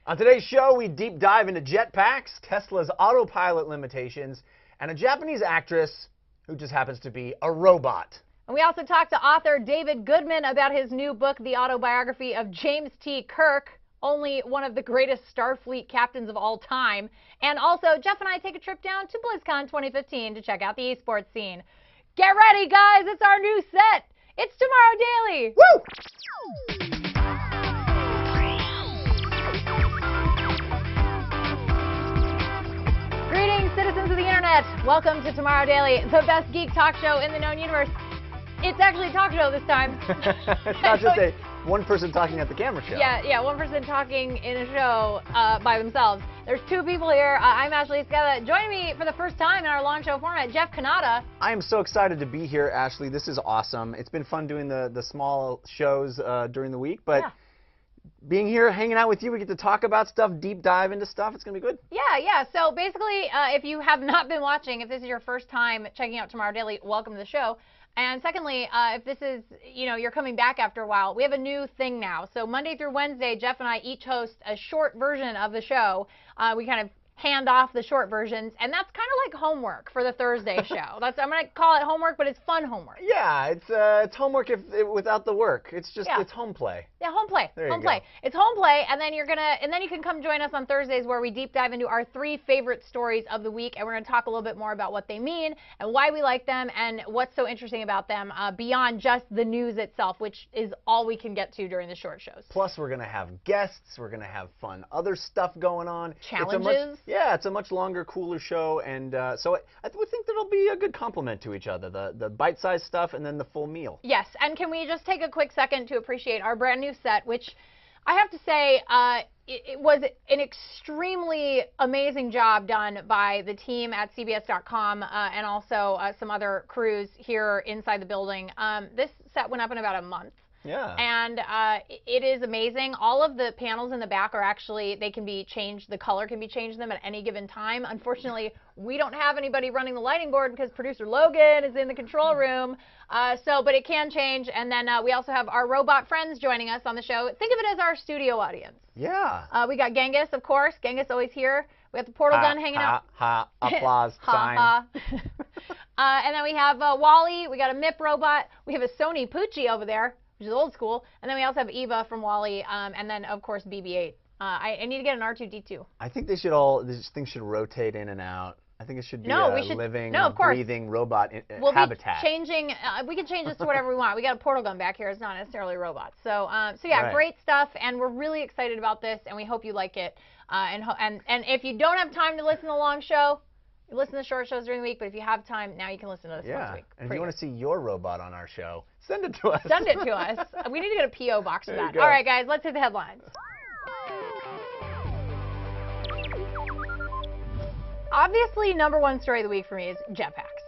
On today's show, we deep dive into jetpacks, Tesla's autopilot limitations, and a Japanese actress who just happens to be a robot. And we also talked to author David Goodman about his new book, The Autobiography of James T. Kirk, only one of the greatest Starfleet captains of all time. And also, Jeff and I take a trip down to Blizzcon 2015 to check out the eSports scene. Get ready, guys! It's our new set! It's Tomorrow Daily! Woo! Greetings, citizens of the internet. Welcome to Tomorrow Daily, the best geek talk show in the known universe. It's actually a talk show this time. It's not just a one person talking at the camera show. Yeah, one person talking in a show by themselves. There's two people here. I'm Ashley Scala. Joining me for the first time in our long show format, Jeff Kanata. I am so excited to be here, Ashley. This is awesome. It's been fun doing the small shows during the week, but being here, hanging out with you, we get to talk about stuff, deep dive into stuff. It's going to be good. Yeah. So basically, if you have not been watching, if this is your first time checking out Tomorrow Daily, welcome to the show. And secondly, if this is, you're coming back after a while, we have a new thing now. So Monday through Wednesday, Jeff and I each host a short version of the show. We kind of hand off the short versions, and that's kind of like homework for the Thursday show. I'm going to call it homework, but it's fun homework. Yeah, it's homework without the work. It's just it's home play. Yeah, home play. There home you go. play. It's home play, and then you can come join us on Thursdays where we deep dive into our 3 favorite stories of the week, and we're going to talk a little bit more about what they mean and why we like them and what's so interesting about them beyond just the news itself, which is all we can get to during the short shows. Plus, we're going to have guests. We're going to have fun other stuff going on. Challenges. It's a much longer, cooler show, and so I would think that'll be a good complement to each other, the bite-sized stuff and then the full meal. Yes, and can we just take a quick second to appreciate our brand new set, which I have to say it was an extremely amazing job done by the team at CBS.com and also some other crews here inside the building. This set went up in about a month. Yeah. And it is amazing. All of the panels in the back are actually, they can be changed. The color can be changed them at any given time. Unfortunately, we don't have anybody running the lighting board because producer Logan is in the control room. But it can change. And then we also have our robot friends joining us on the show. Think of it as our studio audience. Yeah. We got Genghis, of course. Genghis always here. We got the portal gun hanging out. Applause sign. And then we have Wally. We got a MIP robot. We have a Sony Poochie over there, which is old school. And then we also have Eva from Wally, and then, of course, BB-8. I need to get an R2-D2. I think these things should rotate in and out. I think it should be living, breathing robot habitat. We can change this to whatever we want. We got a portal gun back here. It's not necessarily robots. So Right. Great stuff, and we're really excited about this, and we hope you like it. And if you don't have time to listen to the long show, you listen to the short shows during the week, but if you have time, now you can listen to this once a week. And if you want to see your robot on our show, send it to us. Send it to us. We need to get a P.O. box for There you that. go. All right, guys, let's hit the headlines. Obviously, #1 story of the week for me is jetpacks.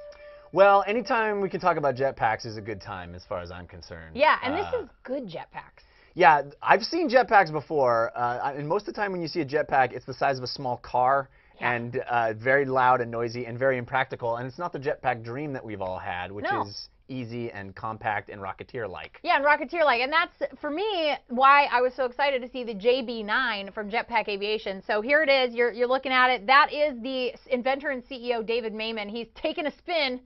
Well, anytime we can talk about jetpacks is a good time as far as I'm concerned. Yeah, and this is good jetpacks. Yeah, I've seen jetpacks before, and most of the time when you see a jetpack, it's the size of a small car. Yeah. And very loud and noisy and very impractical. And it's not the jetpack dream that we've all had, which is easy and compact and Rocketeer-like. Yeah, and Rocketeer-like. And that's, for me, why I was so excited to see the JB9 from Jetpack Aviation. So here it is. You're looking at it. That is the inventor and CEO, David Mayman. He's taken a spin.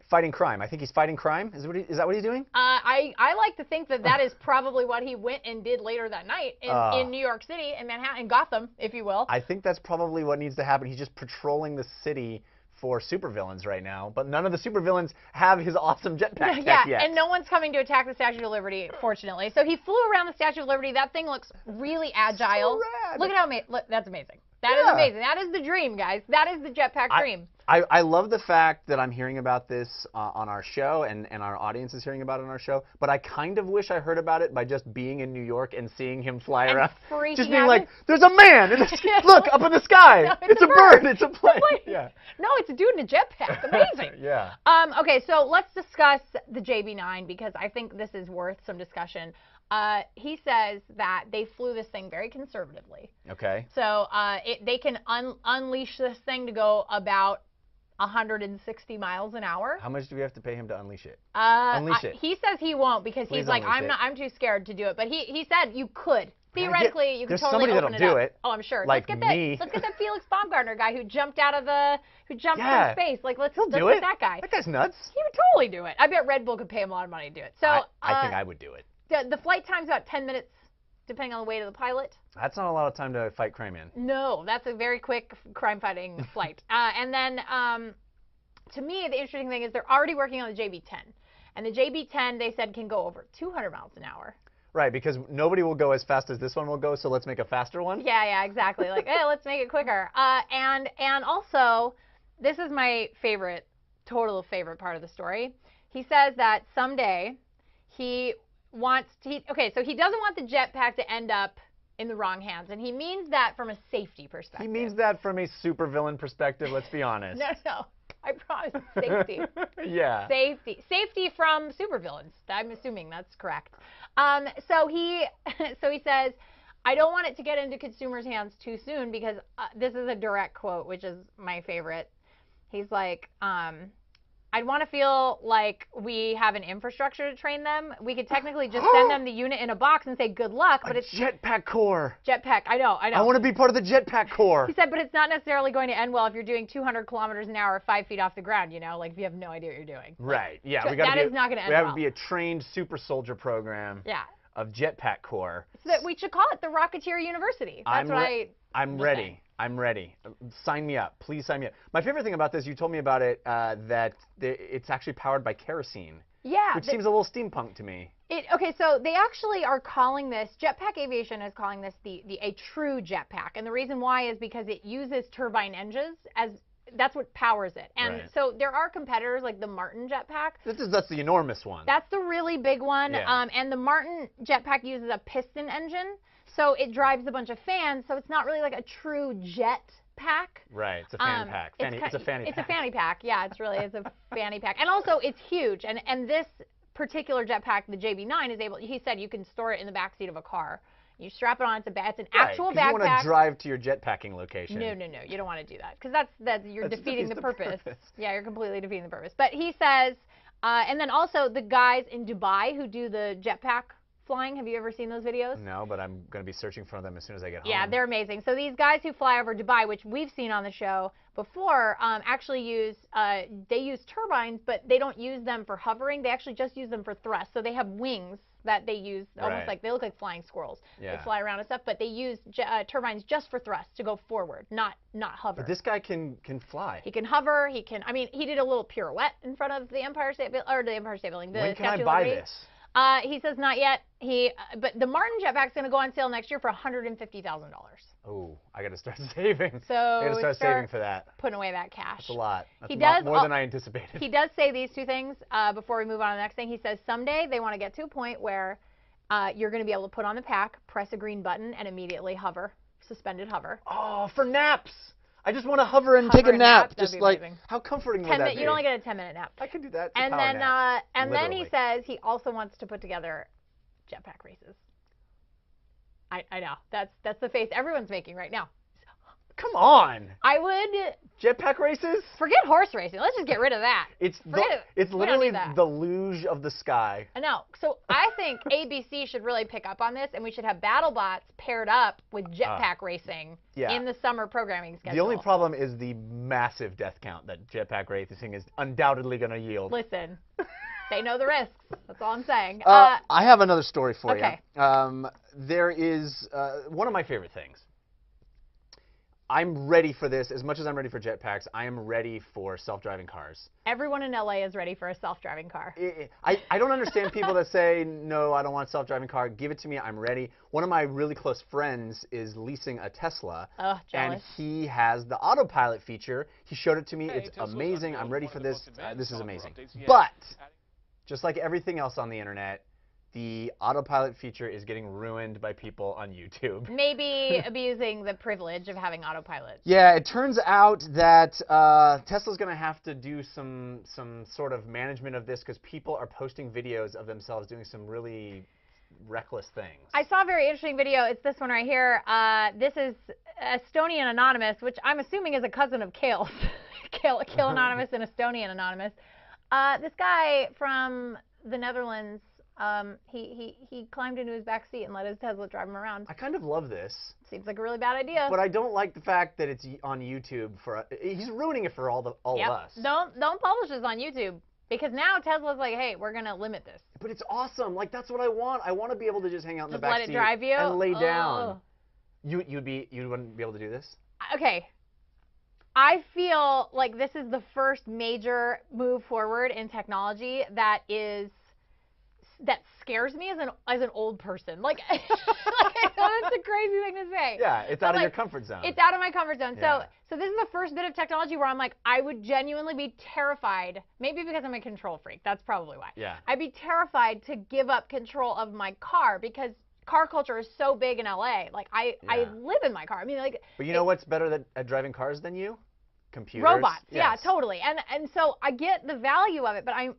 Fighting crime. I think he's fighting crime. Is that what he's doing? I like to think that is probably what he went and did later that night in New York City, in Manhattan, Gotham, if you will. I think that's probably what needs to happen. He's just patrolling the city for supervillains right now, but none of the supervillains have his awesome jetpack tech yet. And no one's coming to attack the Statue of Liberty, fortunately. So he flew around the Statue of Liberty. That thing looks really agile. So rad. Look at how amazing. That's amazing. That is amazing. That is the dream, guys. That is the jetpack dream. I love the fact that I'm hearing about this on our show, and our audience is hearing about it on our show, but I kind of wish I heard about it by just being in New York and seeing him fly around. Just being like, there's a man! Look, up in the sky! No, it's a bird! It's a plane! Yeah. No, it's a dude in a jetpack. Amazing. Yeah. Okay, so let's discuss the JB9 because I think this is worth some discussion. He says that they flew this thing very conservatively. Okay. So they can unleash this thing to go about 160 miles an hour. How much do we have to pay him to unleash it? He says he won't because he's like, I'm too scared to do it. But he said you could theoretically, you could totally open it up. There's somebody that'll do it. Oh, I'm sure. Like me. Let's get that Felix Baumgartner guy who jumped from space. Like, let's get that guy. That guy's nuts. He would totally do it. I bet Red Bull could pay him a lot of money to do it. So I think I would do it. The flight time's about 10 minutes, depending on the weight of the pilot. That's not a lot of time to fight crime in. No, that's a very quick crime-fighting flight. And then, to me, the interesting thing is they're already working on the JB-10. And the JB-10, they said, can go over 200 miles an hour. Right, because nobody will go as fast as this one will go, so let's make a faster one. Yeah, exactly. Like, hey, let's make it quicker. And also, this is my total favorite part of the story. He says that someday he doesn't want the jetpack to end up in the wrong hands, and he means that from a safety perspective. He means that from a supervillain perspective, let's be honest. No. I promise, safety. Yeah. Safety from supervillains. I'm assuming that's correct. So he says, I don't want it to get into consumers' hands too soon because this is a direct quote, which is my favorite. He's like, I'd want to feel like we have an infrastructure to train them. We could technically just send them the unit in a box and say good luck, but it's jetpack corps. Jetpack, I know. I want to be part of the jetpack corps. He said, but it's not necessarily going to end well if you're doing 200 kilometers an hour, 5 feet off the ground. Like if you have no idea what you're doing. Right. Yeah. That is not going to end well. We have to be a trained super soldier program. Yeah. Of jetpack corps. So that we should call it the Rocketeer University. That's I'm ready. I'm ready. Sign me up. Please sign me up. My favorite thing about this, you told me about it, that it's actually powered by kerosene. Yeah. Which seems a little steampunk to me. Okay, so they actually are calling this, Jetpack Aviation is calling this a true jetpack. And the reason why is because it uses turbine engines that's what powers it. And so there are competitors like the Martin jetpack. That's the enormous one. That's the really big one. Yeah. And the Martin jetpack uses a piston engine. So it drives a bunch of fans. So it's not really like a true jet pack. Right. It's a fan pack. It's a fanny pack. It's a fanny pack. Yeah, it's a fanny pack. And also it's huge. And this particular jetpack, the JB9, he said you can store it in the backseat of a car. You strap it on. It's an actual backpack. You want to drive to your jetpacking location. No. You don't want to do that because you're defeating the purpose. Yeah, you're completely defeating the purpose. But he says, and then also the guys in Dubai who do the jetpack flying. Have you ever seen those videos? No, but I'm going to be searching for them as soon as I get home. Yeah, they're amazing. So these guys who fly over Dubai, which we've seen on the show before, actually use turbines, but they don't use them for hovering. They actually just use them for thrust. So they have wings that they use almost like they look like flying squirrels. Yeah. They fly around and stuff, but they use turbines just for thrust to go forward, not hover. But this guy can fly. He can hover. He did a little pirouette in front of the Empire State Building. When can I buy this? He says not yet. But the Martin jetpack's going to go on sale next year for $150,000. Oh, I got to start saving. So I got to start saving for that. Putting away that cash. That's a lot. That's more than I anticipated. He does say these two things before we move on to the next thing. He says someday they want to get to a point where you're going to be able to put on the pack, press a green button, and immediately hover, suspended hover. Oh, for naps. I just want to hover and take a nap. Just like, amazing. How comforting would that be? You'd only get a 10-minute nap. I can do that. And then he says he also wants to put together jetpack races. I know. That's the face everyone's making right now. Come on. I would. Jetpack races? Forget horse racing. Let's just get rid of that. It's literally the luge of the sky. I know. So I think ABC should really pick up on this, and we should have BattleBots paired up with jetpack racing in the summer programming schedule. The only problem is the massive death count that jetpack racing is undoubtedly going to yield. Listen. They know the risks. That's all I'm saying. I have another story for you. There is one of my favorite things. I'm ready for this. As much as I'm ready for jetpacks, I am ready for self-driving cars. Everyone in LA is ready for a self-driving car. I don't understand people that say, no, I don't want a self-driving car. Give it to me. I'm ready. One of my really close friends is leasing a Tesla. Oh, jealous. And he has the Autopilot feature. He showed it to me. It's amazing. I'm ready for this. This is amazing. But just like everything else on the internet, the Autopilot feature is getting ruined by people on YouTube. Maybe abusing the privilege of having Autopilot. Yeah, it turns out that Tesla's going to have to do some sort of management of this because people are posting videos of themselves doing some really reckless things. I saw a very interesting video. It's this one right here. This is Estonian Anonymous, which I'm assuming is a cousin of Kale's. Kale Anonymous and Estonian Anonymous. This guy from the Netherlands He climbed into his back seat and let his Tesla drive him around. I kind of love this. Seems like a really bad idea. But I don't like the fact that it's on YouTube he's ruining it for all of us. Don't publish this on YouTube. Because now Tesla's like, hey, we're going to limit this. But it's awesome. Like, that's what I want. I want to be able to just hang out in the back seat let it drive you? And lay down. You wouldn't be able to do this? Okay. I feel like this is the first major move forward in technology that scares me as an old person. Like, I know that's a crazy thing to say. Yeah, it's out of your comfort zone. It's out of my comfort zone. Yeah. So this is the first bit of technology where I'm like, I would genuinely be terrified. Maybe because I'm a control freak. That's probably why. Yeah. I'd be terrified to give up control of my car because car culture is so big in LA. Like I live in my car. I mean, like. But you know what's better at driving cars than you? Computers. Robots. Yes. Yeah, totally. And so I get the value of it, but I'm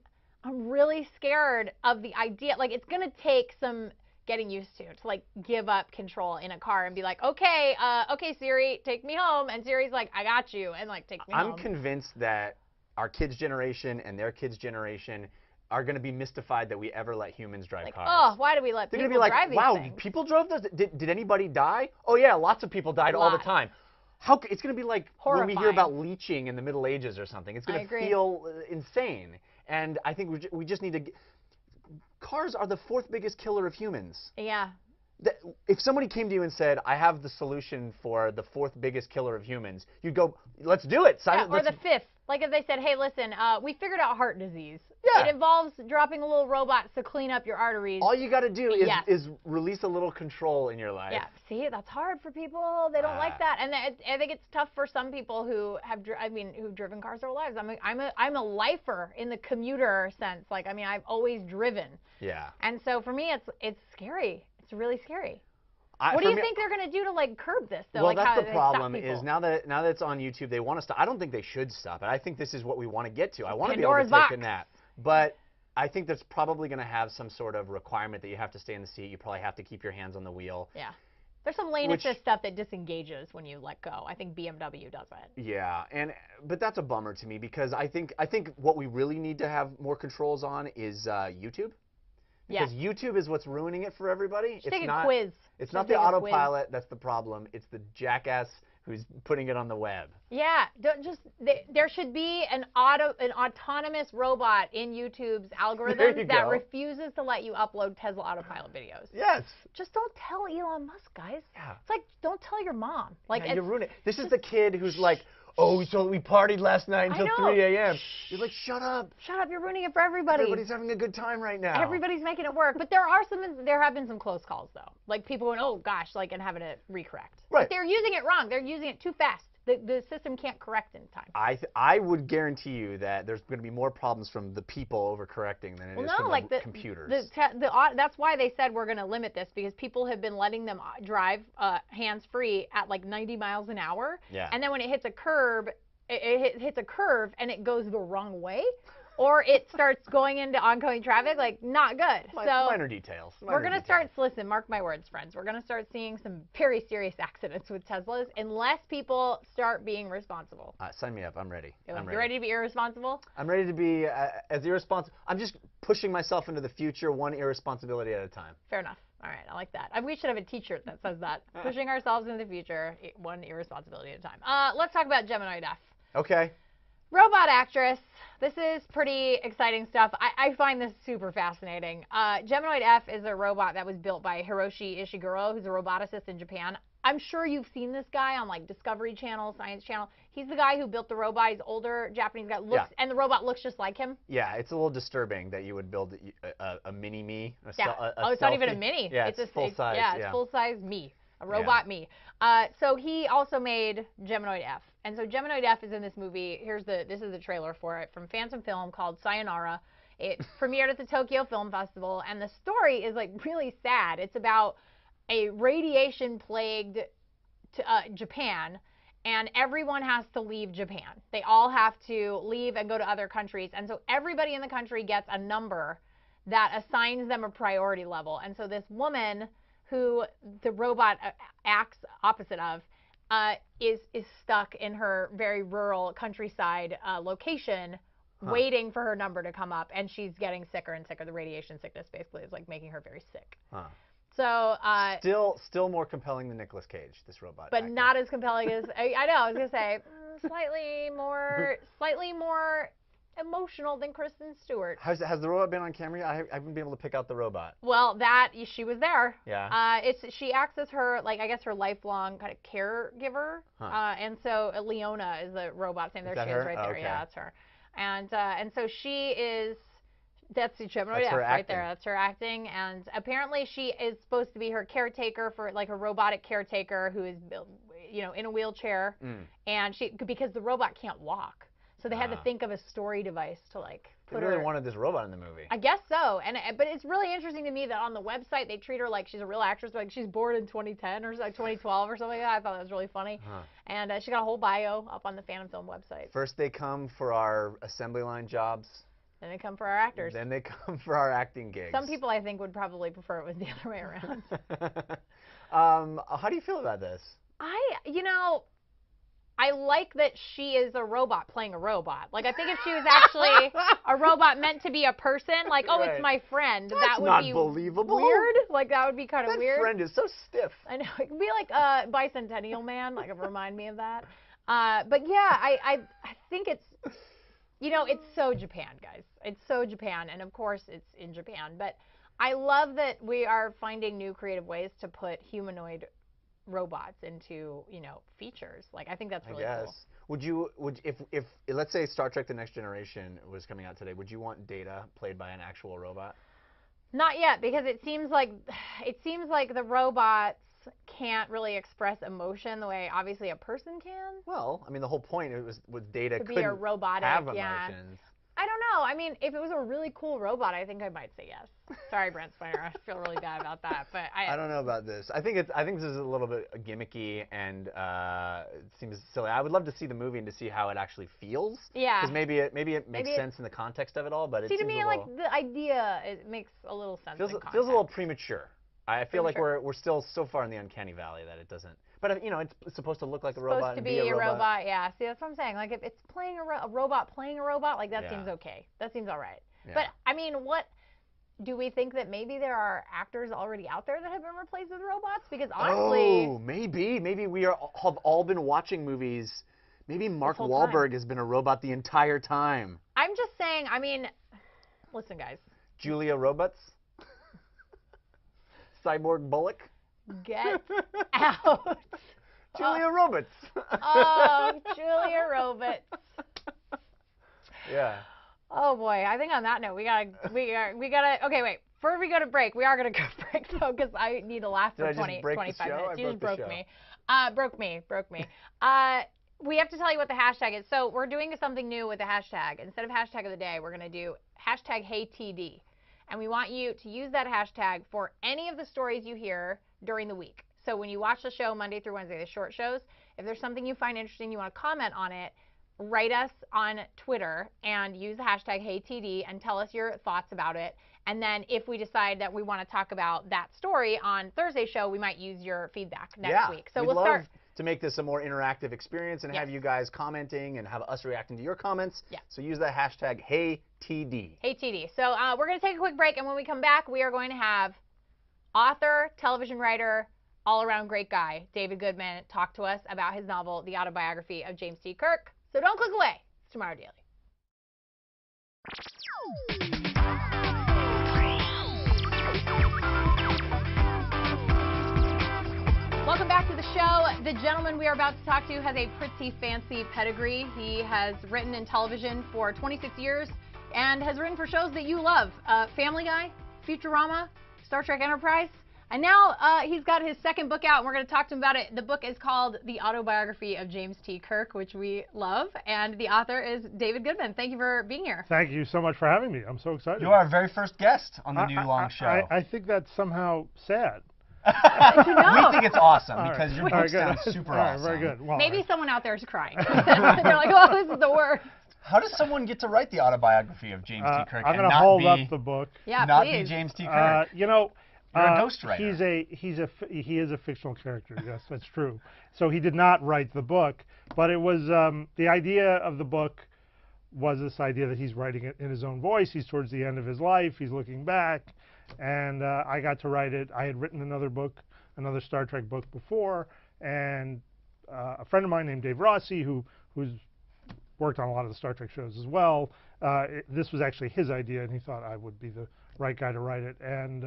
really scared of the idea. Like, it's going to take some getting used to like give up control in a car and be like, okay, Siri, take me home. And Siri's like, I got you, and like take me home. I'm convinced that our kids' generation and their kids' generation are going to be mystified that we ever let humans drive cars. Oh, why do we let people drive these wow, things? People drove those? Did anybody die? Oh yeah, lots of people died all the time. It's going to be like horrifying. When we hear about leeching in the Middle Ages or something. It's going to feel insane. And I think we just need to. Cars are the 4th biggest killer of humans. Yeah. If somebody came to you and said, I have the solution for the 4th biggest killer of humans, you'd go, let's do it. Or the 5th. Like if they said, hey, listen, we figured out heart disease. Yeah. It involves dropping a little robot to clean up your arteries. All you got to do is release a little control in your life. Yeah. See, that's hard for people. They don't like that. And I think it's tough for some people who who've driven cars their whole lives. I'm a lifer in the commuter sense. Like, I mean, I've always driven. Yeah. And so for me, it's scary. It's really scary. What do you think they're going to do to like curb this though? Well, like, that's the problem is now that it's on YouTube, they want to stop. I don't think they should stop it. I think this is what we want to get to. I want to be able to take a nap. But I think that's probably going to have some sort of requirement that you have to stay in the seat. You probably have to keep your hands on the wheel. Yeah. There's some lane assist stuff that disengages when you let go. I think BMW does it. Yeah, but that's a bummer to me because I think what we really need to have more controls on is YouTube. Because YouTube is what's ruining it for everybody. Take a quiz. It's not the autopilot that's the problem. It's the jackass who's putting it on the web. Yeah, there should be an autonomous robot in YouTube's algorithm that refuses to let you upload Tesla Autopilot videos. Yes. Just don't tell Elon Musk, guys. Yeah. It's like, don't tell your mom. Like, you're ruining it. This is the kid who's like, oh, so we partied last night until 3 a.m. You're like, shut up. Shut up. You're ruining it for everybody. Everybody's having a good time right now. Everybody's making it work. But there have been some close calls, though. Like people going, oh, gosh, like, and having to recorrect. Right. But they're using it wrong. They're using it too fast. The system can't correct in time. I would guarantee you that there's going to be more problems from the people overcorrecting than it is from the computers. That's why they said we're going to limit this, because people have been letting them drive hands-free at like 90 miles an hour. Yeah. And then when it hits a curb, it hits a curve and it goes the wrong way, or it starts going into oncoming traffic, like not good. Minor details. We're going to start, listen, mark my words, friends, we're going to start seeing some very serious accidents with Teslas unless people start being responsible. Sign me up. I'm ready. You ready to be irresponsible? I'm ready to be as irresponsible. I'm just pushing myself into the future, one irresponsibility at a time. Fair enough. All right, I like that. We should have a T-shirt that says that. Pushing ourselves into the future, one irresponsibility at a time. Let's talk about Geminoid F. Okay. Robot actress. This is pretty exciting stuff. I find this super fascinating. Geminoid F is a robot that was built by Hiroshi Ishiguro, who's a roboticist in Japan. I'm sure you've seen this guy on like Discovery Channel, Science Channel. He's the guy who built the robot. He's older Japanese guy, and the robot looks just like him. Yeah, it's a little disturbing that you would build a mini me. It's not even a mini. Yeah, it's full size. Yeah, it's full size me, a robot me. So he also made Geminoid F. And so Geminoid F is in this movie. This is the trailer for it from Phantom Film called Sayonara. It premiered at the Tokyo Film Festival, and the story is like really sad. It's about a radiation-plagued Japan, and everyone has to leave Japan. They all have to leave and go to other countries, and so everybody in the country gets a number that assigns them a priority level. And so this woman, who the robot acts opposite of, is stuck in her very rural countryside location waiting for her number to come up, and she's getting sicker and sicker. The radiation sickness basically is like making her very sick. Huh. So still more compelling than Nicolas Cage, this robot. But actor. not as compelling as I know. I was gonna say slightly more emotional than Kristen Stewart. Has the robot been on camera yet? I haven't been able to pick out the robot. Well, she was there. Yeah. She acts as her, like, I guess her lifelong kind of caregiver. And so Leona is the robot's name. There she is right there. Okay. Yeah, that's her. And so she is. That's the chip. That's her right acting. there. That's her acting. And apparently she is supposed to be her caretaker for, like, a robotic caretaker who is, in a wheelchair. And because the robot can't walk. So they had to think of a story device to, like, put They really wanted this robot in the movie. I guess so. But it's really interesting to me that on the website they treat her like she's a real actress, like she's born in 2010 or like 2012 or something like that. I thought that was really funny. And she got a whole bio up on the Phantom Film website. First they come for our assembly line jobs. Then they come for our actors. Then they come for our acting gigs. Some people, I think, would probably prefer it was the other way around. How do you feel about this? I like that she is a robot playing a robot. Like, I think if she was actually a robot meant to be a person, like, oh, it's my friend, that would be believable. Weird. Like, that would be kind of weird. That friend is so stiff. I know. It could be like Bicentennial Man. Like, it remind me of that. But yeah, I think it's, it's so Japan, guys. It's so Japan. And of course, it's in Japan. But I love that we are finding new creative ways to put humanoid robots into, features. Like, I think that's really cool. Would if let's say Star Trek: The Next Generation was coming out today, would you want Data played by an actual robot? Not yet, because it seems like the robots can't really express emotion the way obviously a person can. Well, I mean, the whole point was Data to be a robotic, have emotions. I don't know. I mean, if it was a really cool robot, I think I might say yes. Sorry, Brent Spiner. I feel really bad about that, but I don't know about this. I think this is a little bit gimmicky and it seems silly. I would love to see the movie and to see how it actually feels. Yeah. Because maybe it makes sense in the context of it all, but it seems to me, like, the idea, it makes a little sense. Feels a little premature. I feel like we're still so far in the uncanny valley that it doesn't. But it's supposed to look like a robot. Supposed to be a robot. Yeah. See, that's what I'm saying. Like, if it's playing a robot playing a robot, like, that seems okay. That seems all right. Yeah. But I mean, what do we think that maybe there are actors already out there that have been replaced with robots? Because honestly, maybe we have all been watching movies. Maybe Mark Wahlberg has been a robot the entire time. I'm just saying. I mean, listen, guys. Julia Robots. Cyborg Bullock. Get out. Julia Roberts. Oh, Julia Roberts. Yeah. Oh boy, I think on that note we gotta. Okay, wait. Before we go to break, we are gonna go break though, because I need to laugh for 25 minutes. You just broke me. Broke me. We have to tell you what the hashtag is. So we're doing something new with the hashtag. Instead of hashtag of the day, we're gonna do hashtag HeyTD. And we want you to use that hashtag for any of the stories you hear during the week. So when you watch the show Monday through Wednesday, the short shows, if there's something you find interesting, you want to comment on it, write us on Twitter and use the hashtag HeyTD and tell us your thoughts about it. And then if we decide that we want to talk about that story on Thursday's show, we might use your feedback next week. So we'll start to make this a more interactive experience and have you guys commenting and have us reacting to your comments. Yeah. So use that hashtag HeyTD. HeyTD. So we're going to take a quick break, and when we come back, we are going to have author, television writer, all-around great guy, David Goodman, talk to us about his novel, The Autobiography of James T. Kirk. So don't click away. It's Tomorrow Daily. Welcome back to the show. The gentleman we are about to talk to has a pretty fancy pedigree. He has written in television for 26 years and has written for shows that you love. Family Guy, Futurama, Star Trek Enterprise. And now he's got his second book out, and we're going to talk to him about it. The book is called The Autobiography of James T. Kirk, which we love. And the author is David Goodman. Thank you for being here. Thank you so much for having me. I'm so excited. You are our very first guest on the new long show. I think that's somehow sad. We think it's awesome because your book sounds super awesome. Very good. Well, maybe someone out there is crying. They're like, oh, this is the worst. How does someone get to write the autobiography of James T. Kirk? I'm going to hold up the book. Yeah, not please. be James T. Kirk. You know, you're a ghostwriter. He is a fictional character. Yes, that's true. So he did not write the book, but it was the idea of the book was this idea that he's writing it in his own voice. He's towards the end of his life. He's looking back. And I got to write it. I had written another book, another Star Trek book before. And a friend of mine named Dave Rossi, who's worked on a lot of the Star Trek shows as well, this was actually his idea, and he thought I would be the right guy to write it. And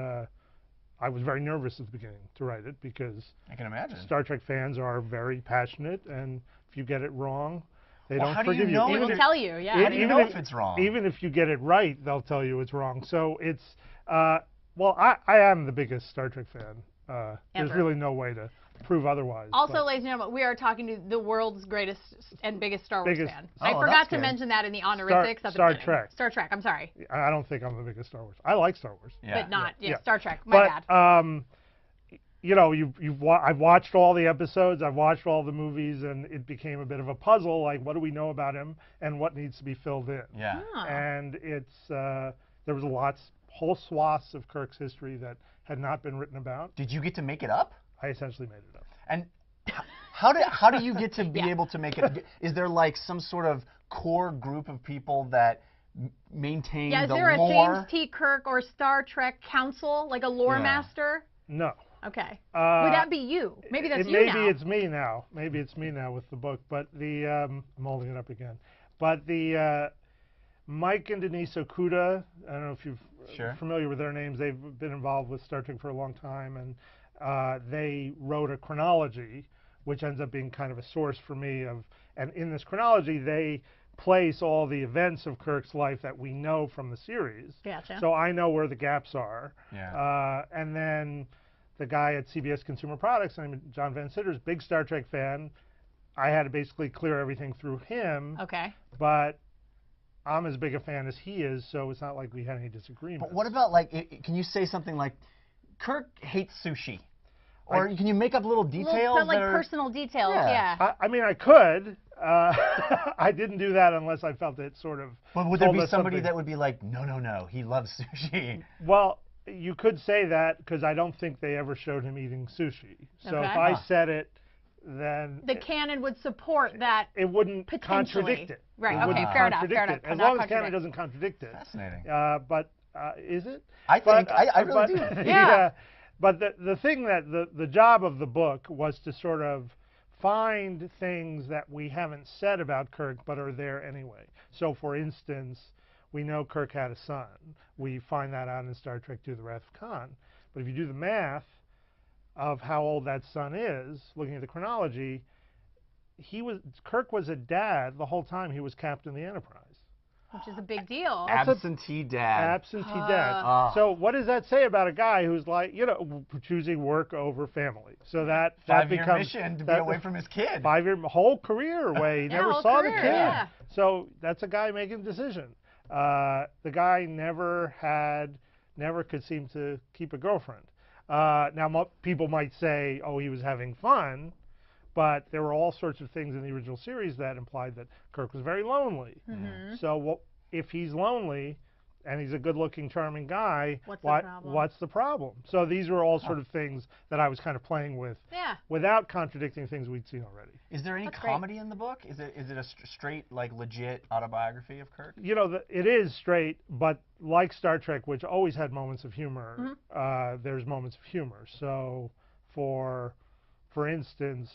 I was very nervous at the beginning to write it because I can imagine. Star Trek fans are very passionate, and if you get it wrong, they don't how do you forgive you. know They will tell you, yeah. How do you know if it's wrong? Even if you get it right, they'll tell you it's wrong. So it's, well, I am the biggest Star Trek fan. There's really no way to prove otherwise. Also, ladies and gentlemen, we are talking to the world's greatest and biggest Star Wars fan. I Oh, forgot that's to good. mention that in the honorifics. Star Trek. Star Trek, I'm sorry. I don't think I'm the biggest Star Wars. I like Star Wars. Yeah. But not, Yeah. Star Trek, my bad. You know, I've watched all the episodes, I've watched all the movies, and it became a bit of a puzzle. Like, what do we know about him, and what needs to be filled in? Yeah. And it's there was whole swaths of Kirk's history that had not been written about. Did you get to make it up? I essentially made it up. And how do you get to be able to make it? Is there like some sort of core group of people that maintain Yeah, is the there a lore? James T. Kirk or Star Trek council, like a lore master? No. Okay. Would that be you? Maybe that's you now. Maybe it's me now. Maybe it's me now with the book. But I'm holding it up again. But the Mike and Denise Okuda, I don't know if you're familiar with their names. They've been involved with Star Trek for a long time, and they wrote a chronology, which ends up being kind of a source for me and in this chronology, they place all the events of Kirk's life that we know from the series. Gotcha. So I know where the gaps are. Yeah. And then the guy at CBS Consumer Products, named John Van Sitter's, big Star Trek fan. I had to basically clear everything through him. Okay. But I'm as big a fan as he is, so it's not like we had any disagreements. But what about, like, can you say something like, Kirk hates sushi? Or can you make up little details? Like personal details, yeah. I mean, I could. I didn't do that unless I felt it sort of. But would there be somebody something that would be like, no, he loves sushi? Well, you could say that because I don't think they ever showed him eating sushi. So if I said it, then the canon would support that. It wouldn't contradict it. Right. It okay. Fair enough. Fair enough. As long as canon doesn't contradict it. Fascinating. But is it? I think I really do. Yeah. But the thing that the job of the book was to sort of find things that we haven't said about Kirk but are there anyway. So, for instance, we know Kirk had a son. We find that out in Star Trek II: The Wrath of Khan. But if you do the math of how old that son is, looking at the chronology, Kirk was a dad the whole time he was captain of the Enterprise. Which is a big deal. Absentee dad. Absentee dad. So what does that say about a guy who's like, choosing work over family? So that Five-year becomes mission to be away from his kid. 5-year whole career away. He never saw the kid. Yeah. So that's a guy making a decision. The guy never could seem to keep a girlfriend. Now people might say, oh, he was having fun. But there were all sorts of things in the original series that implied that Kirk was very lonely. Mm-hmm. So if he's lonely and he's a good-looking, charming guy, what's the problem? So these were all sort of things that I was kind of playing with without contradicting things we'd seen already. Is there any comedy in the book? Is it a straight, like, legit autobiography of Kirk? It is straight, but like Star Trek, which always had moments of humor, there's moments of humor. So for instance,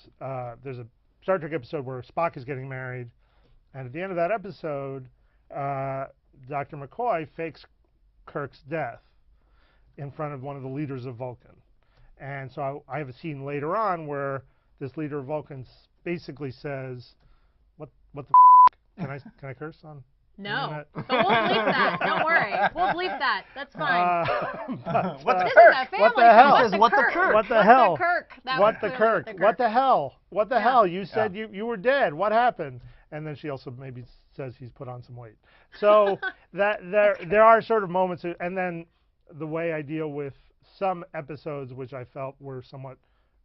there's a Star Trek episode where Spock is getting married, and at the end of that episode, Dr. McCoy fakes Kirk's death in front of one of the leaders of Vulcan. And so I have a scene later on where this leader of Vulcan basically says, "What the f***? Can I curse on?" No, but we'll bleep that. Don't worry, we'll bleep that. That's fine. What the This Kirk? is a family What the hell? show. What the Kirk? What the hell? What the Kirk? What the Kirk? What the hell? What the hell? You said Yeah. you were dead. What happened? And then she also maybe says he's put on some weight. So that there are sort of moments, and then the way I deal with some episodes which I felt were somewhat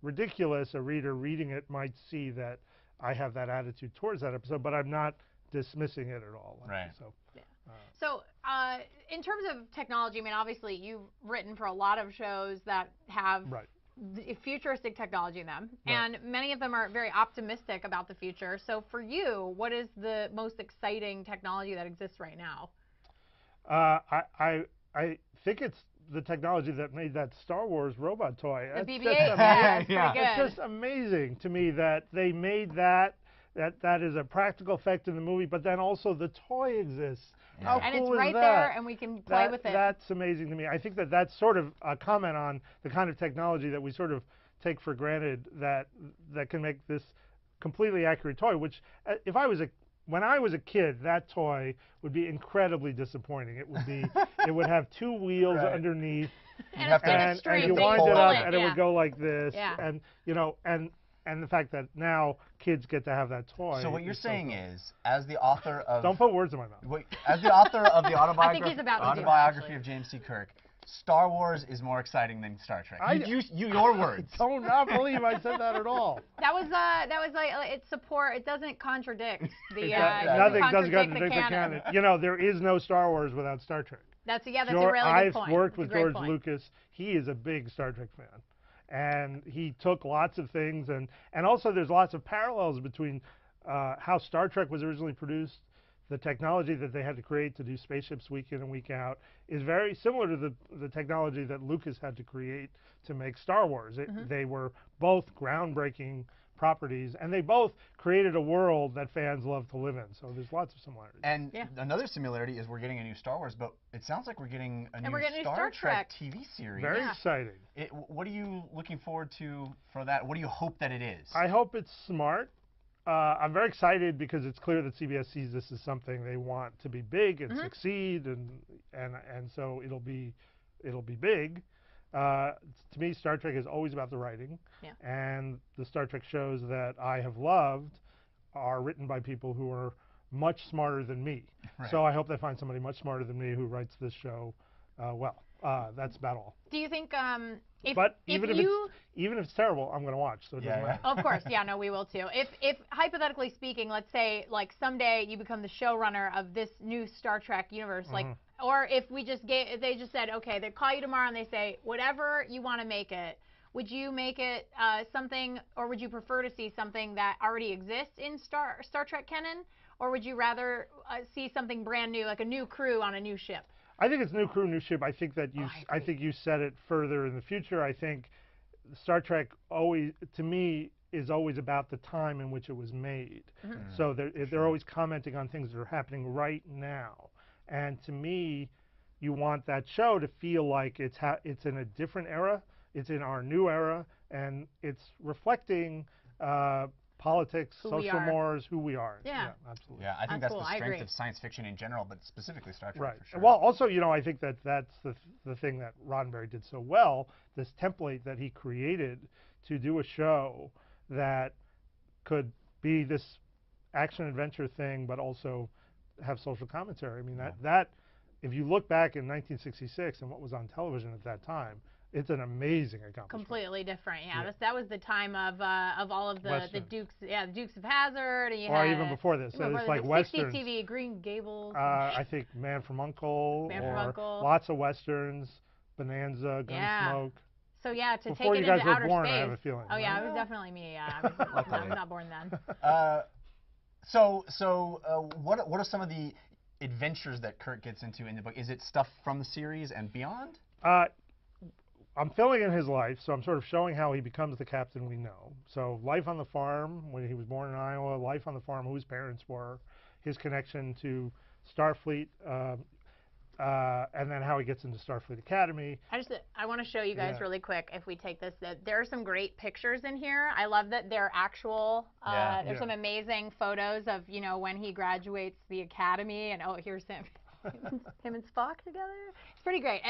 ridiculous. A reader reading it might see that I have that attitude towards that episode, but I'm not dismissing it at all. Right. So, in terms of technology, I mean, obviously you've written for a lot of shows that have futuristic technology in them, Right. and many of them are very optimistic about the future. So for you, what is the most exciting technology that exists right now? I think it's the technology that made that Star Wars robot toy. The That's BB-8, just yeah, that's pretty good. It's just amazing to me that they made that. That is a practical effect in the movie, but then also the toy exists. Yeah. How And cool it's is right that? there, and we can play with it. That's amazing to me. I think that that's sort of a comment on the kind of technology that we sort of take for granted that can make this completely accurate toy. Which, if I was when I was a kid, that toy would be incredibly disappointing. It would be it would have two wheels underneath, and a and string, you so wind pull it up, it, and it would go like this, Yeah. and you know, and the fact that now kids get to have that toy. So what you're saying so cool. is, as the author of Don't put words in my mouth. As the author of the I think he's about to do that, Autobiography actually. of James T. Kirk, Star Wars is more exciting than Star Trek. Your words. I do not believe I said that at all. That was like it doesn't contradict the Nothing doesn't contradict the canon. canon. You know, there is no Star Wars without Star Trek. That's a really good point. I've worked with That's a great George point. Lucas. He is a big Star Trek fan. And he took lots of things, and also there's lots of parallels between how Star Trek was originally produced. The technology that they had to create to do spaceships week in and week out is very similar to the technology that Lucas had to create to make Star Wars. They were both groundbreaking properties, and they both created a world that fans love to live in. So there's lots of similarities. And another similarity is we're getting a new Star Wars, but it sounds like we're getting a new Star Trek TV series. Very exciting. What are you looking forward to for that? What do you hope that it is? I hope it's smart. I'm very excited because it's clear that CBS sees this as something they want to be big and succeed, and so it'll be big. To me, Star Trek is always about the writing, and the Star Trek shows that I have loved are written by people who are much smarter than me. Right. So I hope they find somebody much smarter than me who writes this show well. That's about all. Do you think even if it's terrible, I'm going to watch. So it doesn't matter. Of course, no, we will too. If hypothetically speaking, let's say like someday you become the showrunner of this new Star Trek universe, like, or if they just said, okay, they call you tomorrow and they say whatever you want to make it. Would you make it something, or would you prefer to see something that already exists in Star Trek canon, or would you rather see something brand new, like a new crew on a new ship? I think it's new crew, new ship. I think that I think you said it further in the future. I think Star Trek always, to me, is always about the time in which it was made. So they're always commenting on things that are happening right now. And to me, you want that show to feel like it's in a different era. It's in our new era, and it's reflecting politics, social mores, who we are. Yeah, absolutely. Yeah, I think that's the strength of science fiction in general, but specifically Star Trek. Right. For sure. Well, also, I think that's the thing that Roddenberry did so well. This template that he created to do a show that could be this action adventure thing, but also have social commentary. I mean, that if you look back in 1966 and what was on television at that time, it's an amazing accomplishment. Completely different, that was the time of all of the Dukes, the Dukes of Hazzard. Or even before this, so it's like westerns. 60s TV, Green Gables. I think Man from U.N.C.L.E. Lots of westerns, Bonanza, Gunsmoke. So to before take it you guys into were outer born, space. I have a feeling. Oh yeah, it was definitely me. I was not born then. So what are some of the adventures that Kirk gets into in the book? Is it stuff from the series and beyond? I'm filling in his life, so I'm sort of showing how he becomes the captain we know. So life on the farm, when he was born in Iowa, life on the farm, who his parents were, his connection to Starfleet, and then how he gets into Starfleet Academy. I want to show you guys really quick, if we take this, that there are some great pictures in here. I love that they're actual. There's some amazing photos of, when he graduates the academy, and here's him. Him and Spock together. It's pretty great.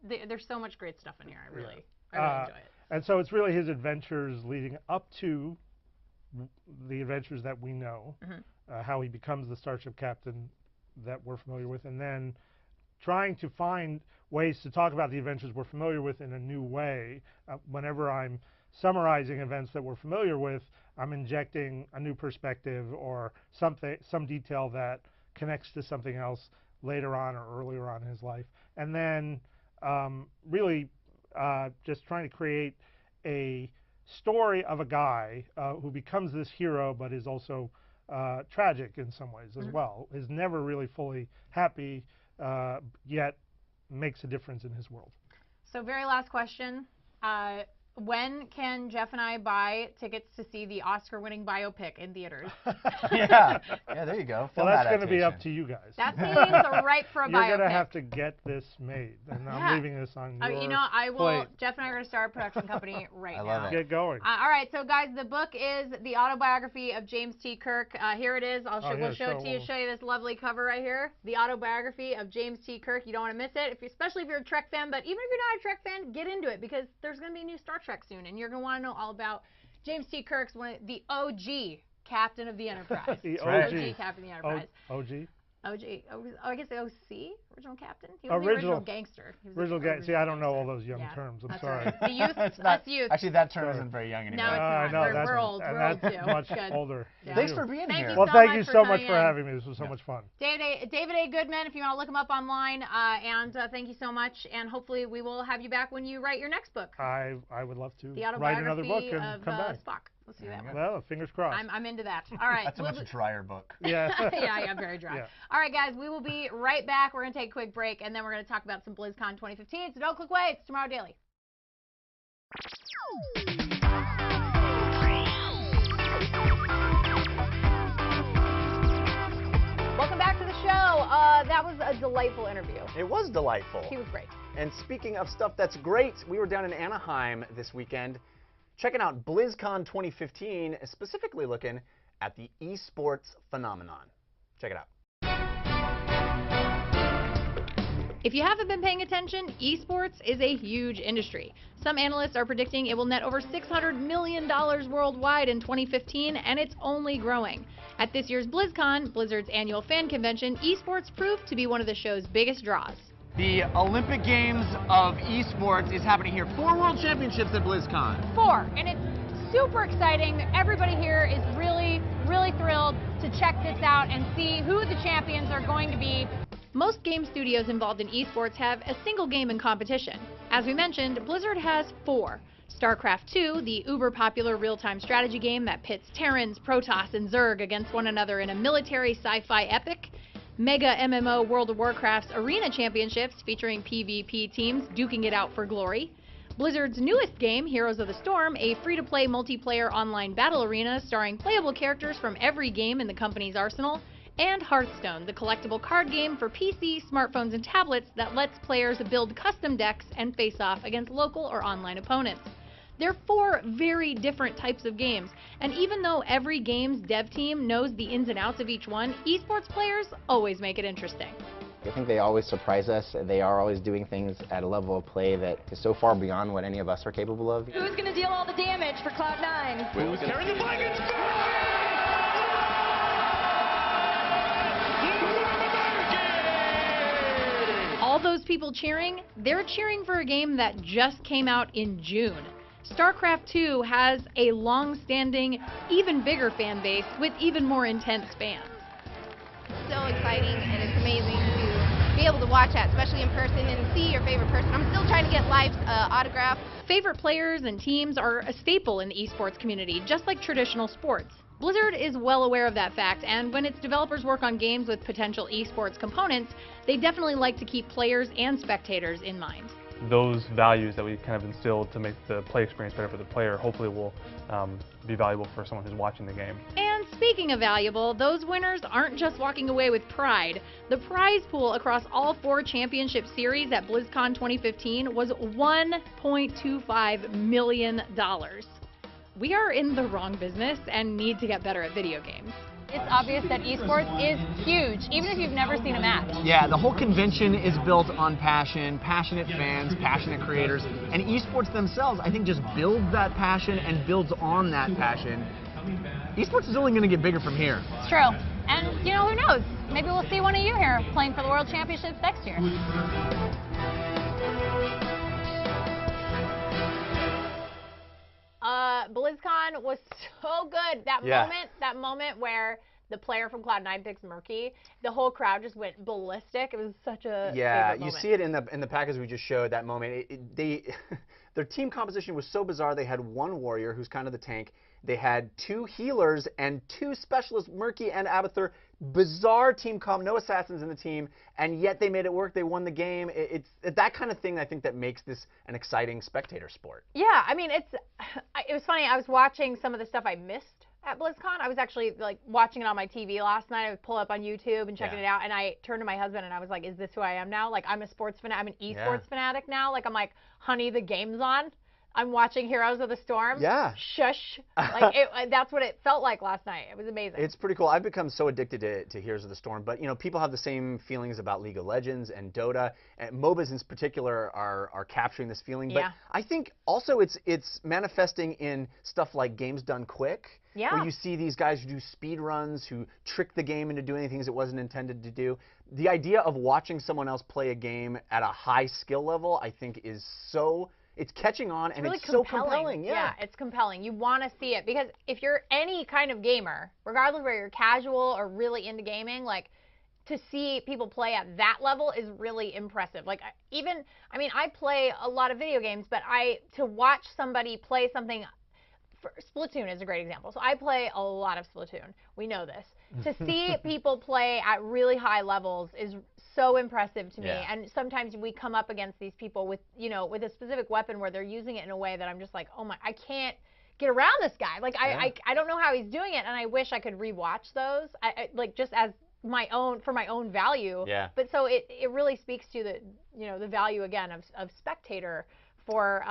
There's so much great stuff in here. I really enjoy it. And so it's really his adventures leading up to the adventures that we know, how he becomes the starship captain that we're familiar with, and then trying to find ways to talk about the adventures we're familiar with in a new way. Whenever I'm summarizing events that we're familiar with, I'm injecting a new perspective or some detail that connects to something else later on or earlier on in his life. And then really just trying to create a story of a guy who becomes this hero, but is also tragic in some ways as well. Is never really fully happy, yet makes a difference in his world. So very last question. When can Jeff and I buy tickets to see the Oscar-winning biopic in theaters? Yeah, there you go. Well, that's going to be up to you guys. That seems ripe for a biopic. You're going to have to get this made, and I'm leaving this on your You know, I will. plate. Jeff and I are going to start a production company right now. I love it. Get going. All right, so guys, the book is The Autobiography of James T. Kirk. Here it is. We'll show it to you. Show you this lovely cover right here. The Autobiography of James T. Kirk. You don't want to miss it, especially if you're a Trek fan. But even if you're not a Trek fan, get into it because there's going to be a new Star Trek soon, and you're going to want to know all about James T. Kirk's the OG captain of the Enterprise. The OG captain of the Enterprise. OG? OG. I guess the OC, original captain. He was the original gangster. Original gangster. See, I don't know all those young terms. I'm sorry. Right. The youth. Us youth. Actually, that term isn't very young anymore. No, it's not. We're old. We're old too. Much Good. older. Yeah. Thanks for being here. Well, thank you so much for having me. This was so much fun. David A. Goodman, if you want to look him up online, and thank you so much. And hopefully we will have you back when you write your next book. I would love to the write another book and of, come back. Spock. Let's do that one. Well, fingers crossed. I'm into that. All right. That's a much drier book. Yeah. Yeah, very dry. Yeah. All right, guys, we will be right back. We're going to take a quick break, and then we're going to talk about some BlizzCon 2015. So don't click away. It's Tomorrow Daily. Welcome back to the show. That was a delightful interview. It was delightful. He was great. And speaking of stuff that's great, we were down in Anaheim this weekend checking out BlizzCon 2015, specifically looking at the eSports phenomenon. Check it out. If you haven't been paying attention, esports is a huge industry. Some analysts are predicting it will net over $600 million worldwide in 2015, and it's only growing. At this year's BlizzCon, Blizzard's annual fan convention, esports proved to be one of the show's biggest draws. The Olympic Games of eSports is happening here. 4 World Championships at BlizzCon. 4, and it's super exciting. Everybody here is really, really thrilled to check this out and see who the champions are going to be. Most game studios involved in esports have a single game in competition. As we mentioned, Blizzard has 4. StarCraft 2, the uber-popular real-time strategy game that pits Terrans, Protoss, and Zerg against one another in a military sci-fi epic. Mega MMO World of Warcraft's Arena Championships featuring PvP teams duking it out for glory. Blizzard's newest game, Heroes of the Storm, a free-to-play multiplayer online battle arena starring playable characters from every game in the company's arsenal. And Hearthstone, the collectible card game for PC, smartphones, and tablets that lets players build custom decks and face off against local or online opponents. They're 4 very different types of games, and even though every game's dev team knows the ins and outs of each one, esports players always make it interesting. I think they always surprise us. They are always doing things at a level of play that is so far beyond what any of us are capable of. Who's going to deal all the damage for Cloud9? Who's carrying the flag? It's all those people cheering, they're cheering for a game that just came out in June. StarCraft 2 has a long-standing, even bigger fan base with even more intense fans. So exciting, and it's amazing to be able to watch that, especially in person, and see your favorite person. I'm still trying to get Life's autograph. Favorite players and teams are a staple in the esports community, just like traditional sports. Blizzard is well aware of that fact, and when its developers work on games with potential esports components, they definitely like to keep players and spectators in mind. Those values that we kind of instilled to make the play experience better for the player hopefully will be valuable for someone who's watching the game. And speaking of valuable, those winners aren't just walking away with pride. The prize pool across all 4 championship series at BlizzCon 2015 was $1.25 million. We are in the wrong business and need to get better at video games. It's obvious that esports is huge, even if you've never seen a match. Yeah, the whole convention is built on passion, passionate fans, passionate creators, and esports themselves, I think, just builds that passion and builds on that passion. Esports is only going to get bigger from here. It's true. And, you know, who knows? Maybe we'll see one of you here playing for the World Championships next year. BlizzCon was so good. That moment where the player from Cloud9 picks Murky, the whole crowd just went ballistic. It was such a yeah. favorite You moment. see it in the package we just showed. That moment, their team composition was so bizarre. They had one warrior who's kind of the tank. They had 2 healers and 2 specialists, Murky and Abathur. Bizarre team comp, no assassins in the team, and yet they made it work. They won the game. It's that kind of thing, I think, that makes this an exciting spectator sport. Yeah, I mean, it was funny. I was watching some of the stuff I missed at BlizzCon. I was actually like watching it on my TV last night. I would pull up on YouTube and checking it out, and I turned to my husband and I was like, "Is this who I am now? Like, I'm a sports fanatic. I'm an eSports fanatic now. Like, I'm like, honey, the game's on. I'm watching Heroes of the Storm. Yeah. Shush. Like that's what it felt like last night. It was amazing. It's pretty cool. I've become so addicted to Heroes of the Storm, but people have the same feelings about League of Legends and Dota, and MOBAs in particular are capturing this feeling. But I think also it's manifesting in stuff like games done quick. Yeah. Where you see these guys who do speed runs, who trick the game into doing things it wasn't intended to do. The idea of watching someone else play a game at a high skill level, I think, is so. It's catching on, and really it's so compelling. Yeah, it's compelling. You want to see it because if you're any kind of gamer, regardless of whether you're casual or really into gaming, like to see people play at that level is really impressive. Like I play a lot of video games, but to watch somebody play something. Splatoon is a great example. So I play a lot of Splatoon. We know this. To see people play at really high levels is so impressive to me. And sometimes we come up against these people with a specific weapon where they're using it in a way that I'm just like, oh my, I can't get around this guy. Like I don't know how he's doing it, and I wish I could rewatch those. Like just as for my own value. Yeah. But so it really speaks to the value again of spectator for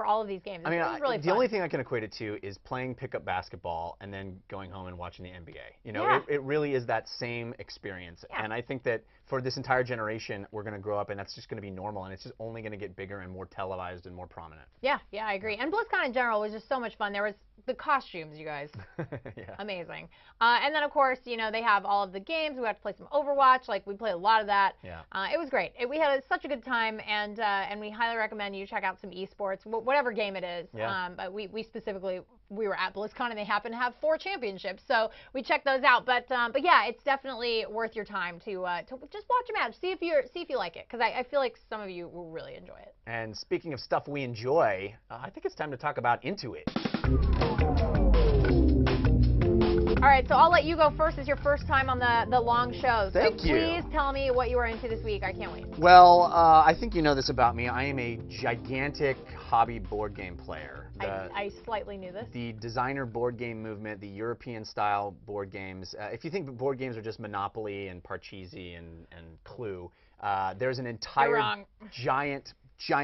all of these games. It's really the fun. only thing I can equate it to is playing pickup basketball and then going home and watching the NBA. It really is that same experience. And I think that for this entire generation, we're going to grow up, and that's just going to be normal, and it's just only going to get bigger and more televised and more prominent. Yeah, I agree. And BlizzCon in general was just so much fun. There was the costumes, you guys. Amazing. And then, of course, they have all of the games. We got to play some Overwatch. Like, we played a lot of that. Yeah. It was great. We had such a good time, and we highly recommend you check out some eSports, whatever game it is. Yeah. But we specifically, we were at BlizzCon, and they happen to have 4 championships, so we checked those out. But yeah, it's definitely worth your time to just watch a match, see if you like it, because I feel like some of you will really enjoy it. And speaking of stuff we enjoy, I think it's time to talk about Intuit. All right, so I'll let you go first. It's your first time on the long show. Thank you. Please tell me what you are into this week. I can't wait. Well, I think you know this about me. I am a gigantic hobby board game player. I slightly knew this. The designer board game movement, the European-style board games. If you think board games are just Monopoly and Parcheesi and Clue, there's an entire giant,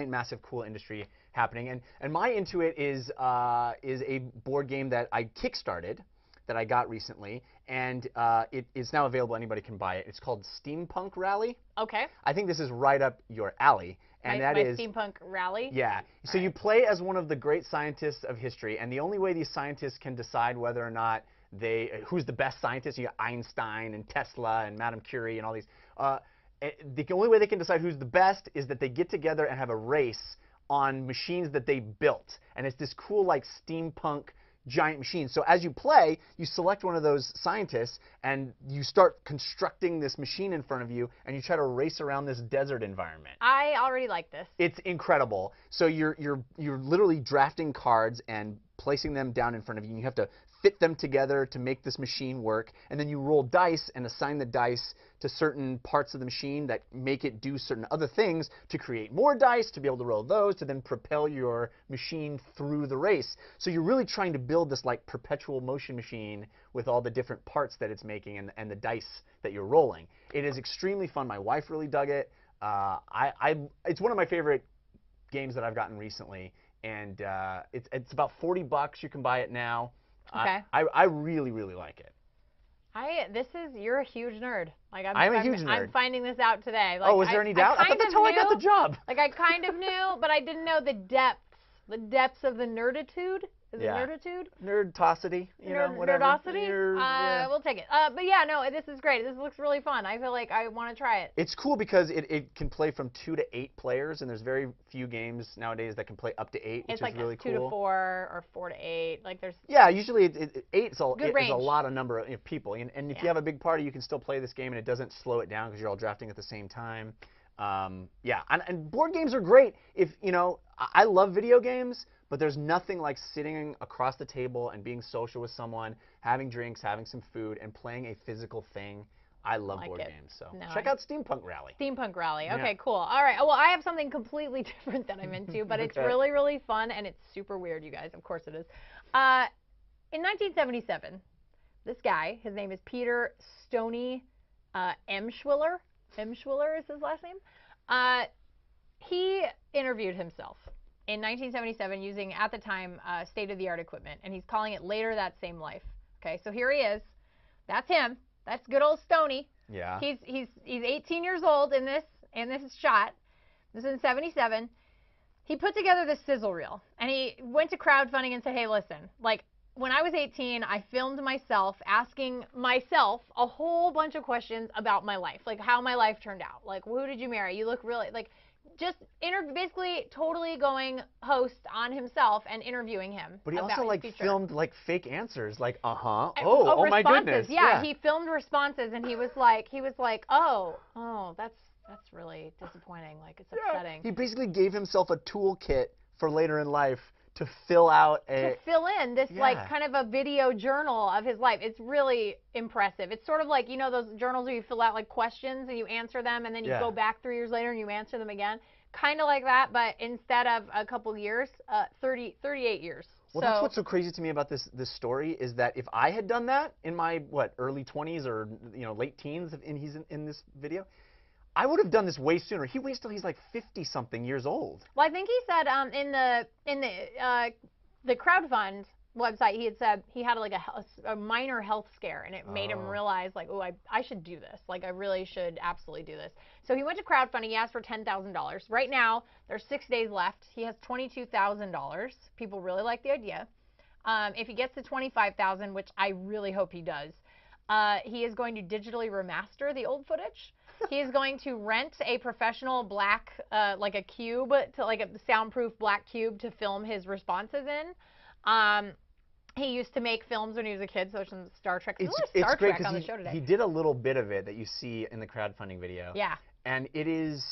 massive, cool industry happening. And my Intuit is a board game that I kickstarted, that I got recently, and it is now available. Anybody can buy it. It's called Steampunk Rally. Okay. I think this is right up your alley. And my Steampunk Rally? Yeah. So you play as one of the great scientists of history, and the only way these scientists can decide whether or not who's the best scientist, you got Einstein and Tesla and Madame Curie and all these, the only way they can decide who's the best is that they get together and have a race on machines that they built. And it's this cool, like, steampunk giant machine. So as you play, you select one of those scientists and you start constructing this machine in front of you, and you try to race around this desert environment. I already like this. It's incredible. So you're literally drafting cards and placing them down in front of you, and you have to fit them together to make this machine work, and then you roll dice and assign the dice to certain parts of the machine that make it do certain other things to create more dice, to be able to roll those, to then propel your machine through the race. So you're really trying to build this like perpetual motion machine with all the different parts that it's making and the dice that you're rolling. It is extremely fun. My wife really dug it. It's one of my favorite games that I've gotten recently, and it's about $40. You can buy it now. Okay. I really, really like it. You're a huge nerd. Like I'm a huge nerd. I'm finding this out today. Like, oh, is there any doubt? I thought that's how I got the job. Like I kind of knew, but I didn't know the depths of the nerditude Is it nerditude? Nerdosity. Whatever. Nerdosity? We'll take it. But yeah, no, this is great. This looks really fun. I feel like I want to try it. It's cool because it can play from 2 to 8 players, and there's very few games nowadays that can play up to 8, which is really cool. 2 to 4 or 4 to 8. Like there's. Yeah, usually 8 is a lot of number of people, and if you have a big party, you can still play this game, and it doesn't slow it down because you're all drafting at the same time. Yeah, and board games are great. If I love video games, but there's nothing like sitting across the table and being social with someone, having drinks, having some food, and playing a physical thing. I love board games, so check out Steampunk Rally. Steampunk Rally. Okay, cool. All right. Well, I have something completely different that I'm into, but it's really, really fun, and it's super weird, you guys. Of course it is. In 1977, this guy, his name is Peter Stoney Emshwiller. Emshwiller is his last name. He interviewed himself in 1977 using, at the time, state-of-the-art equipment, and he's calling it Later That Same Life. Okay, so here he is. That's him. That's good old Stoney. Yeah. He's 18 years old in this shot. This is in 77. He put together this sizzle reel, and he went to crowdfunding and said, hey, listen, like, when I was 18, I filmed myself asking myself a whole bunch of questions about my life, like how my life turned out. Like, who did you marry? You look really, like, just basically totally going host on himself and interviewing him. But he also like filmed like fake answers, like oh my responses. goodness. Yeah, he filmed responses, and he was like, oh, that's really disappointing. Like, it's upsetting. He basically gave himself a toolkit for later in life to fill out to fill in this like kind of a video journal of his life. It's really impressive. It's sort of like, those journals where you fill out like questions and you answer them, and then you go back 3 years later and you answer them again. Kind of like that, but instead of a couple years, 38 years. Well, that's what's so crazy to me about this story is that if I had done that in my early 20s or late teens, and he's in this video, I would have done this way sooner. He waits till he's like 50-something years old. Well, I think he said in the crowdfund website, he had said he had like a minor health scare, and it made him realize like, oh, I should do this. Like, I really should absolutely do this. So he went to crowdfunding. He asked for $10,000. Right now, there's 6 days left. He has $22,000. People really like the idea. If he gets to $25,000, which I really hope he does, he is going to digitally remaster the old footage. He is going to rent a professional black, like a cube, like a soundproof black cube to film his responses in. He used to make films when he was a kid, so some Star Trek. It's Star great Trek on the show today. He did a little bit of it that you see in the crowdfunding video. Yeah. And it is,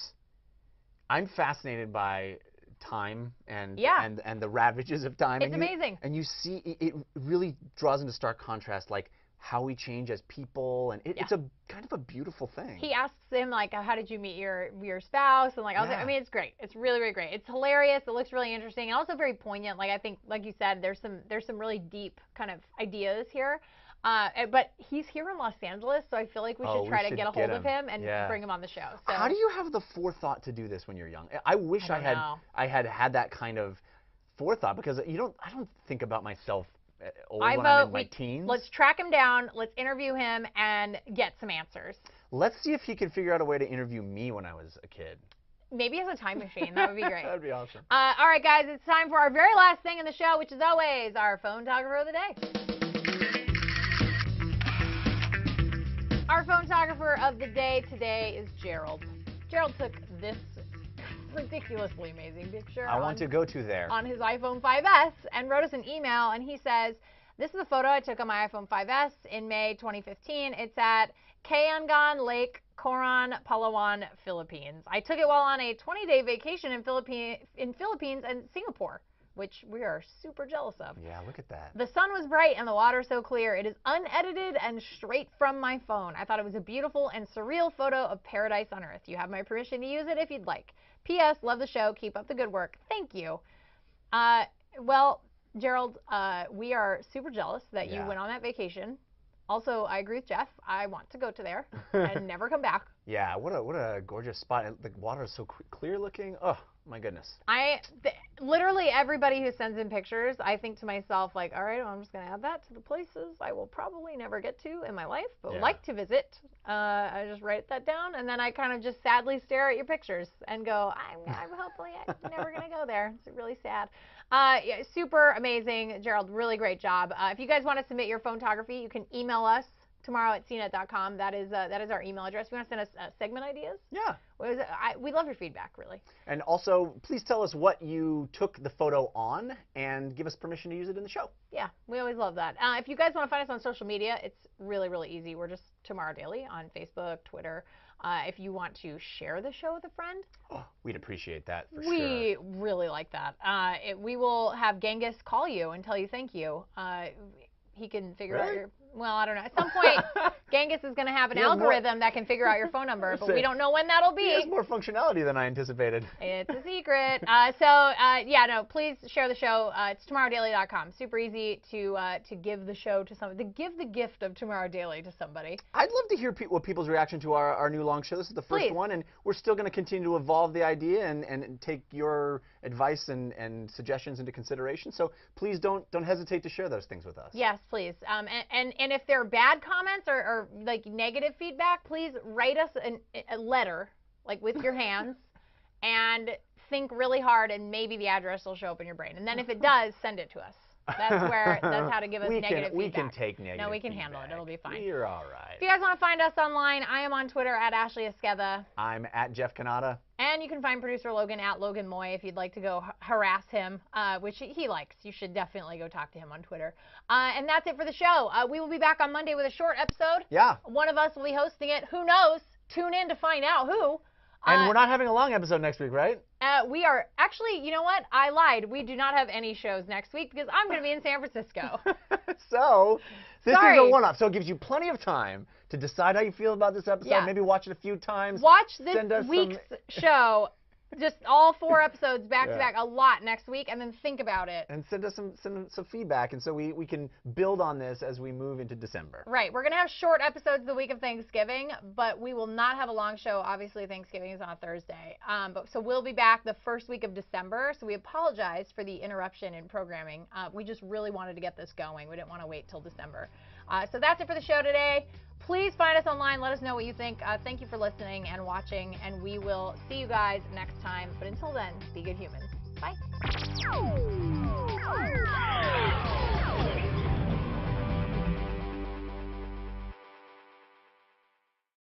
I'm fascinated by time and the ravages of time. It's amazing. And you see, it really draws into stark contrast, like how we change as people, and it's a kind of a beautiful thing. He asks him like, how did you meet your spouse, and like, I mean, it's great. It's really, really great. It's hilarious. It looks really interesting, and also very poignant. Like, I think, like you said, there's some really deep kind of ideas here. But he's here in Los Angeles, so I feel like we should try to get a hold of him and bring him on the show. So. How do you have the forethought to do this when you're young? I wish I had that kind of forethought, because I don't think about myself old when I'm in my teens. Let's track him down. Let's interview him and get some answers. Let's see if he can figure out a way to interview me when I was a kid. Maybe as a time machine. That would be great. That would be awesome. All right, guys, it's time for our very last thing in the show, which is always our photographer of the day. Our photographer of the day today is Gerald. Gerald took this ridiculously amazing picture. I want to go to there. On his iPhone 5S, and wrote us an email, and he says, this is a photo I took on my iPhone 5S in May 2015. It's at Kayangan Lake, Coron, Palawan, Philippines. I took it while on a 20-day vacation in Philippines and Singapore, which we are super jealous of. Yeah, look at that. The sun was bright and the water so clear. It is unedited and straight from my phone. I thought it was a beautiful and surreal photo of paradise on earth. You have my permission to use it if you'd like. P.S. Love the show. Keep up the good work. Thank you. Well, Gerald, we are super jealous that you went on that vacation. Also, I agree with Jeff. I want to go to there and never come back. Yeah, what a gorgeous spot. The water is so clear looking. Oh, my goodness. Literally everybody who sends in pictures, I think to myself, like, all right, well, I'm just going to add that to the places I will probably never get to in my life, but would like to visit. I just write that down, and then I kind of just sadly stare at your pictures and go, I'm hopefully never going to go there. It's really sad. Yeah, super amazing, Gerald. Really great job. If you guys want to submit your photography, you can email us tomorrow@cnet.com. That is our email address. If you want to send us segment ideas? Yeah. We love your feedback, really. And also, please tell us what you took the photo on and give us permission to use it in the show. Yeah, we always love that. If you guys want to find us on social media, it's really, really easy. We're just Tomorrow Daily on Facebook, Twitter. If you want to share the show with a friend, we'd appreciate that for sure. We really like that. We will have Genghis call you and tell you thank you. He can figure out your... Well, I don't know. At some point, Genghis is going to have an algorithm that can figure out your phone number, but we don't know when that'll be. He has more functionality than I anticipated. It's a secret. Please share the show. It's tomorrowdaily.com. Super easy to give the show to somebody. To give the gift of Tomorrow Daily to somebody. I'd love to hear what people's reaction to our new long show. This is the first one, and we're still going to continue to evolve the idea and take your advice and suggestions into consideration. So please don't hesitate to share those things with us. Yes, please. And if there are bad comments or like negative feedback, please write us a letter, like with your hands, and think really hard, and maybe the address will show up in your brain. And then if it does, send it to us. That's how to give us negative feedback. We can take negative No, we can feedback. handle it. It'll be fine. You're all right. If you guys want to find us online, I am on Twitter @Ashley Esqueda. I'm @Jeff Canada. And you can find producer Logan @Logan Moy if you'd like to go harass him, which he likes. You should definitely go talk to him on Twitter. And that's it for the show. We will be back on Monday with a short episode. Yeah. One of us will be hosting it. Who knows? Tune in to find out who. And we're not having a long episode next week, right? We are. Actually, you know what? I lied. We do not have any shows next week because I'm going to be in San Francisco. So, this is a one-off. So it gives you plenty of time to decide how you feel about this episode. Yeah. Maybe watch it a few times. Watch this week's show. Just all 4 episodes back to back, a lot next week, and then think about it. And send us some feedback, and so we can build on this as we move into December. Right. We're going to have short episodes the week of Thanksgiving, but we will not have a long show. Obviously, Thanksgiving is on a Thursday. So we'll be back the first week of December, so we apologize for the interruption in programming. We just really wanted to get this going. We didn't want to wait till December. So that's it for the show today. Please find us online. Let us know what you think. Thank you for listening and watching, and we will see you guys next time. But until then, be good humans. Bye.